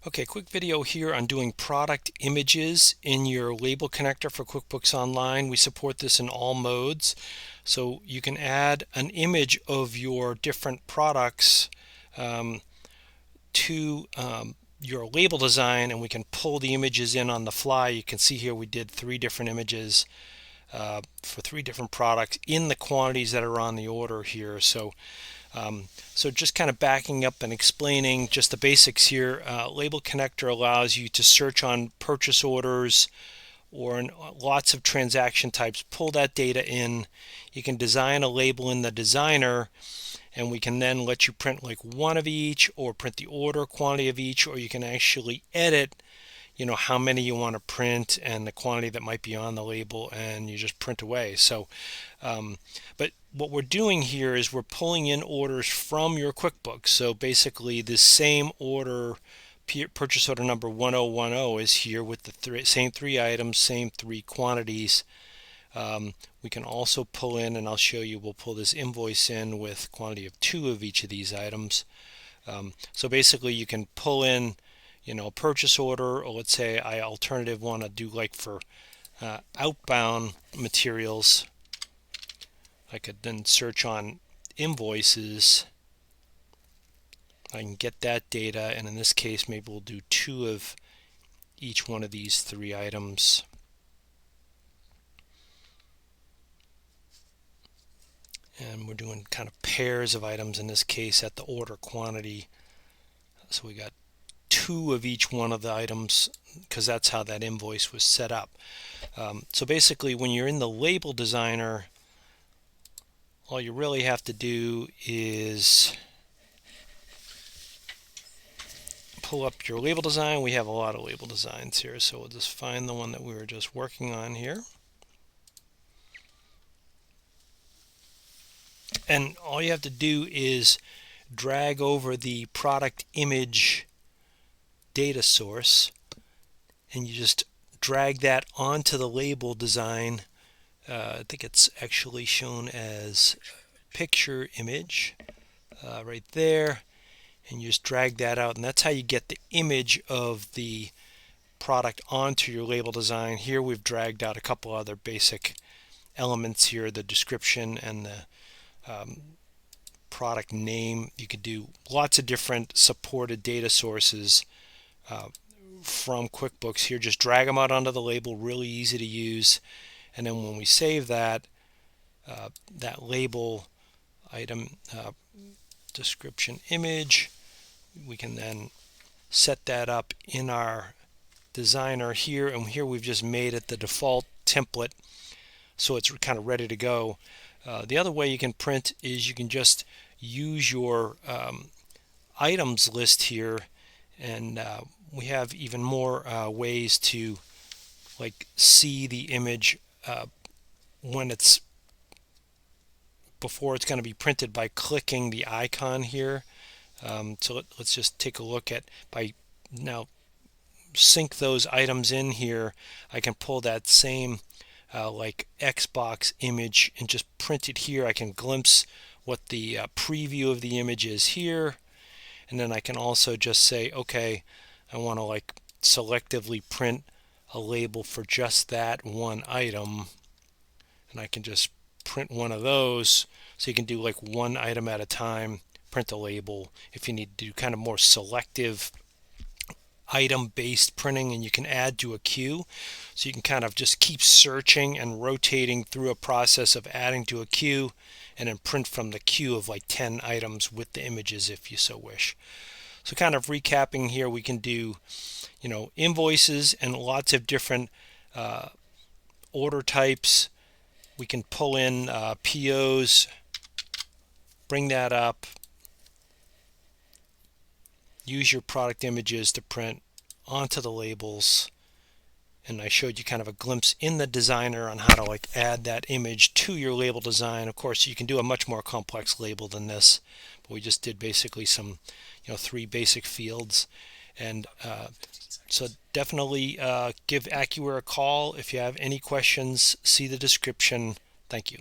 Okay, quick video here on doing product images in your label connector for QuickBooks Online. We support this in all modes. So you can add an image of your different products to your label design, and we can pull the images in on the fly. You can see here we did 3 different images for 3 different products in the quantities that are on the order here. So just kind of backing up and explaining just the basics here. Label connector allows you to search on purchase orders or in lots of transaction types, pull that data in. You can design a label in the designer, and we can then let you print like one of each or print the order quantity of each, or you can actually edit how many you want to print and the quantity that might be on the label, and you just print away. So but what we're doing here is we're pulling in orders from your QuickBooks. So basically this same order, purchase order number 1010, is here with the same 3 items, same 3 quantities. We can also pull in, and I'll show you, we'll pull this invoice in with quantity of 2 of each of these items. So basically you can pull in a purchase order, or let's say I alternative want to do like for outbound materials. I could then search on invoices. I can get that data, and in this case maybe we'll do 2 of each one of these 3 items. And we're doing kind of pairs of items in this case at the order quantity. So we got 2 of each one of the items because that's how that invoice was set up. So basically when you're in the label designer, all you really have to do is pull up your label design. We have a lot of label designs here, so we'll just find the one that we were just working on here. And all you have to do is drag over the product image data source, and you just drag that onto the label design. I think it's actually shown as picture image right there, and you just drag that out, and that's how you get the image of the product onto your label design. Here we've dragged out a couple other basic elements here, the description and the product name. You could do lots of different supported data sources from QuickBooks here. Just drag them out onto the label, really easy to use. And then when we save that label item description image, we can then set that up in our designer here, and here we've just made it the default template, so it's kind of ready to go. The other way you can print is you can just use your items list here, and we have even more ways to like see the image when it's before it's going to be printed by clicking the icon here. So let's just take a look at, by now sync those items in here, I can pull that same like Xbox image and just print it here. I can glimpse what the preview of the image is here, and then I can also just say, okay, I want to like selectively print a label for just that one item, and I can just print one of those. So you can do like one item at a time, print a label. If you need to do kind of more selective item-based printing, and you can add to a queue, so you can kind of just keep searching and rotating through a process of adding to a queue, and then print from the queue of like 10 items with the images if you so wish. So kind of recapping here, we can do invoices and lots of different order types. We can pull in POs, bring that up, use your product images to print onto the labels, and I showed you kind of a glimpse in the designer on how to like add that image to your label design. Of course you can do a much more complex label than this, but we just did basically some 3 basic fields. And so definitely give AccuWare a call if you have any questions. See the description. Thank you.